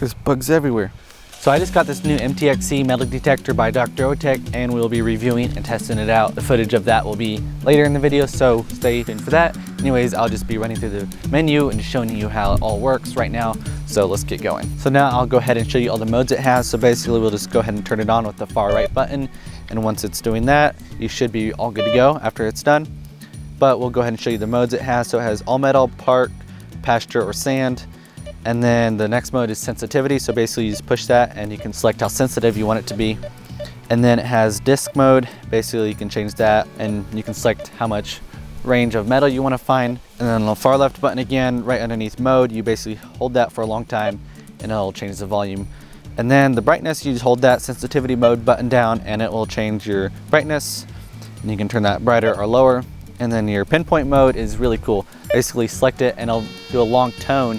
There's bugs everywhere. So I just got this new MTXE metal detector by DR.ÖTEK, and we'll be reviewing and testing it out. The footage of that will be later in the video, so stay tuned for that. Anyways, I'll just be running through the menu and showing you how it all works right now. So let's get going. So now I'll go ahead and show you all the modes it has. So basically we'll just go ahead and turn it on with the far right button. And once it's doing that, you should be all good to go after it's done. But we'll go ahead and show you the modes it has. So it has all metal, park, pasture, or sand. And then the next mode is sensitivity. So basically you just push that and you can select how sensitive you want it to be. And then it has disc mode. Basically you can change that and you can select how much range of metal you want to find. And then on the far left button again, right underneath mode, you basically hold that for a long time and it'll change the volume. And then the brightness, you just hold that sensitivity mode button down and it will change your brightness. And you can turn that brighter or lower. And then your pinpoint mode is really cool. Basically select it and it'll do a long tone,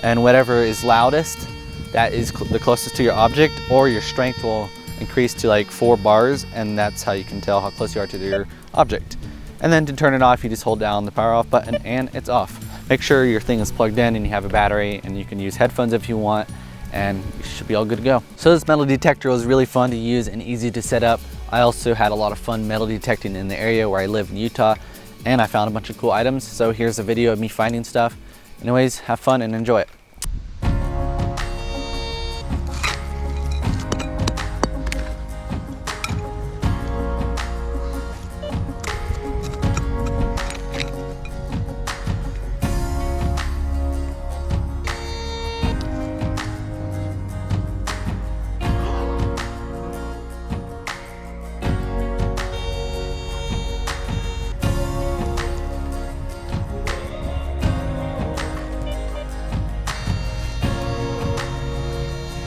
and whatever is loudest, that is the closest to your object, or your strength will increase to like 4 bars, and that's how you can tell how close you are to your object. And then to turn it off, you just hold down the power off button and it's off. Make sure your thing is plugged in and you have a battery, and you can use headphones if you want, and you should be all good to go. So this metal detector was really fun to use and easy to set up. I also had a lot of fun metal detecting in the area where I live in Utah, and I found a bunch of cool items. So here's a video of me finding stuff. Anyways, have fun and enjoy it.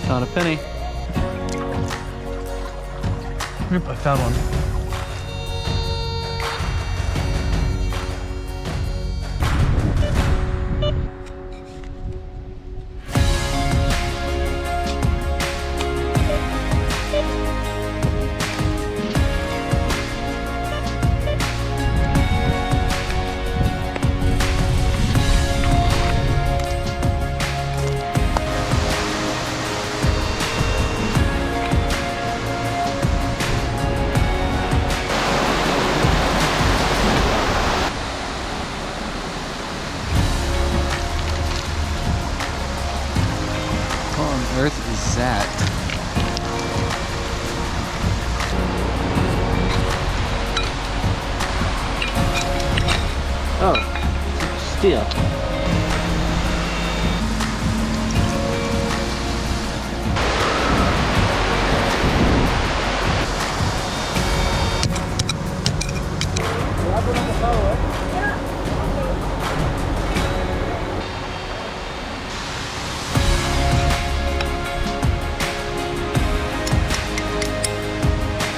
Found a penny. Yep, I found one. What on earth is that? Oh, steel.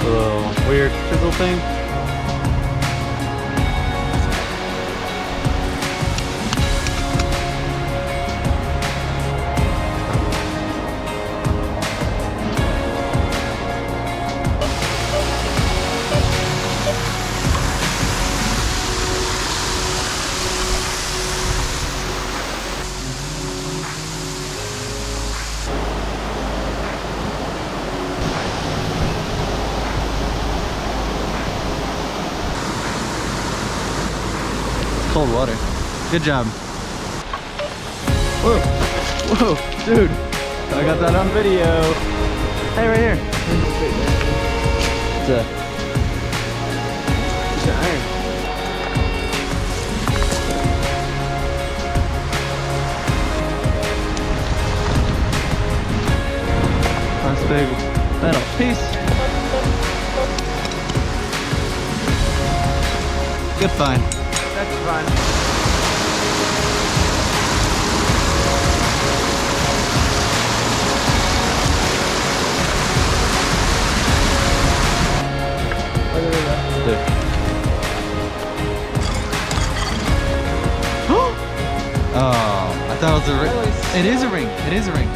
Little weird fizzle thing. Cold water. Good job. Whoa, whoa, dude. I got that on video. Hey, right here. It's an iron. Nice big metal piece. Good find. That's fun. Oh, I thought it was a ring. It is a ring. It is a ring.